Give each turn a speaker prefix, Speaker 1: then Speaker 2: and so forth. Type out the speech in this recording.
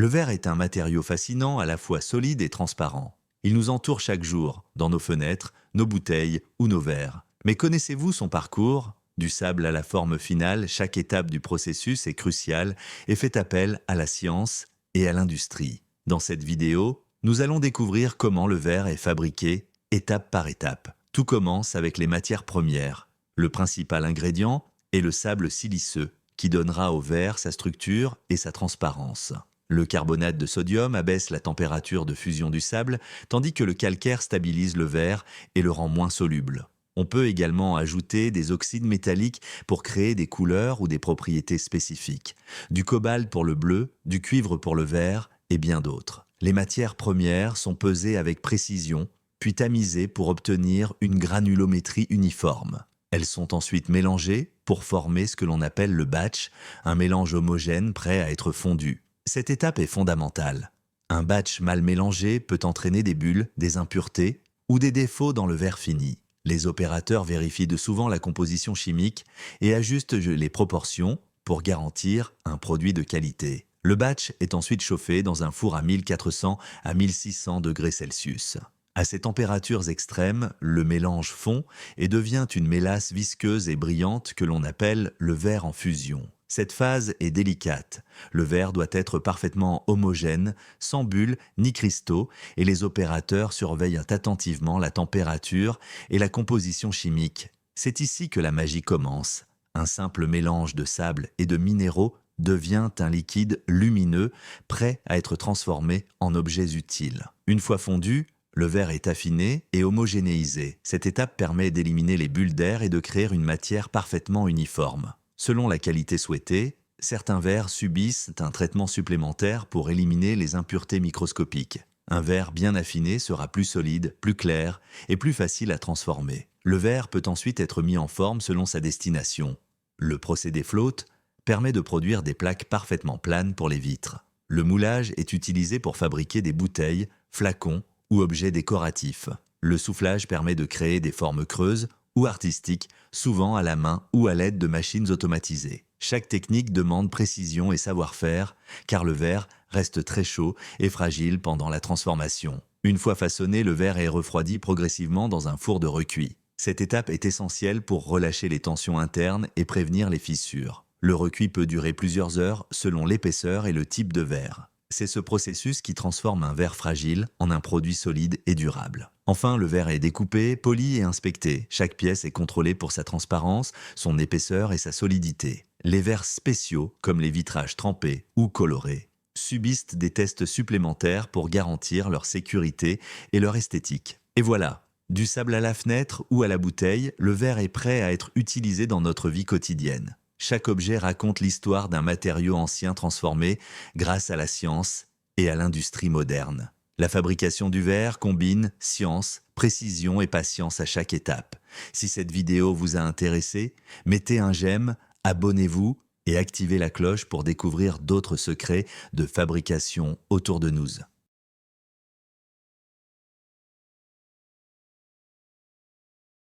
Speaker 1: Le verre est un matériau fascinant, à la fois solide et transparent. Il nous entoure chaque jour, dans nos fenêtres, nos bouteilles ou nos verres. Mais connaissez-vous son parcours? Du sable à la forme finale, chaque étape du processus est cruciale et fait appel à la science et à l'industrie. Dans cette vidéo, nous allons découvrir comment le verre est fabriqué, étape par étape. Tout commence avec les matières premières. Le principal ingrédient est le sable siliceux, qui donnera au verre sa structure et sa transparence. Le carbonate de sodium abaisse la température de fusion du sable, tandis que le calcaire stabilise le verre et le rend moins soluble. On peut également ajouter des oxydes métalliques pour créer des couleurs ou des propriétés spécifiques, du cobalt pour le bleu, du cuivre pour le vert et bien d'autres. Les matières premières sont pesées avec précision, puis tamisées pour obtenir une granulométrie uniforme. Elles sont ensuite mélangées pour former ce que l'on appelle le batch, un mélange homogène prêt à être fondu. Cette étape est fondamentale. Un batch mal mélangé peut entraîner des bulles, des impuretés ou des défauts dans le verre fini. Les opérateurs vérifient de souvent la composition chimique et ajustent les proportions pour garantir un produit de qualité. Le batch est ensuite chauffé dans un four à 1400 à 1600 degrés Celsius. À ces températures extrêmes, le mélange fond et devient une mélasse visqueuse et brillante que l'on appelle le verre en fusion. Cette phase est délicate. Le verre doit être parfaitement homogène, sans bulles ni cristaux, et les opérateurs surveillent attentivement la température et la composition chimique. C'est ici que la magie commence. Un simple mélange de sable et de minéraux devient un liquide lumineux, prêt à être transformé en objets utiles. Une fois fondu, le verre est affiné et homogénéisé. Cette étape permet d'éliminer les bulles d'air et de créer une matière parfaitement uniforme. Selon la qualité souhaitée, certains verres subissent un traitement supplémentaire pour éliminer les impuretés microscopiques. Un verre bien affiné sera plus solide, plus clair et plus facile à transformer. Le verre peut ensuite être mis en forme selon sa destination. Le procédé float permet de produire des plaques parfaitement planes pour les vitres. Le moulage est utilisé pour fabriquer des bouteilles, flacons ou objets décoratifs. Le soufflage permet de créer des formes creuses ou artistiques, souvent à la main ou à l'aide de machines automatisées. Chaque technique demande précision et savoir-faire, car le verre reste très chaud et fragile pendant la transformation. Une fois façonné, le verre est refroidi progressivement dans un four de recuit. Cette étape est essentielle pour relâcher les tensions internes et prévenir les fissures. Le recuit peut durer plusieurs heures selon l'épaisseur et le type de verre. C'est ce processus qui transforme un verre fragile en un produit solide et durable. Enfin, le verre est découpé, poli et inspecté. Chaque pièce est contrôlée pour sa transparence, son épaisseur et sa solidité. Les verres spéciaux, comme les vitrages trempés ou colorés, subissent des tests supplémentaires pour garantir leur sécurité et leur esthétique. Et voilà, du sable à la fenêtre ou à la bouteille, le verre est prêt à être utilisé dans notre vie quotidienne. Chaque objet raconte l'histoire d'un matériau ancien transformé grâce à la science et à l'industrie moderne. La fabrication du verre combine science, précision et patience à chaque étape. Si cette vidéo vous a intéressé, mettez un j'aime, abonnez-vous et activez la cloche pour découvrir d'autres secrets de fabrication autour de nous.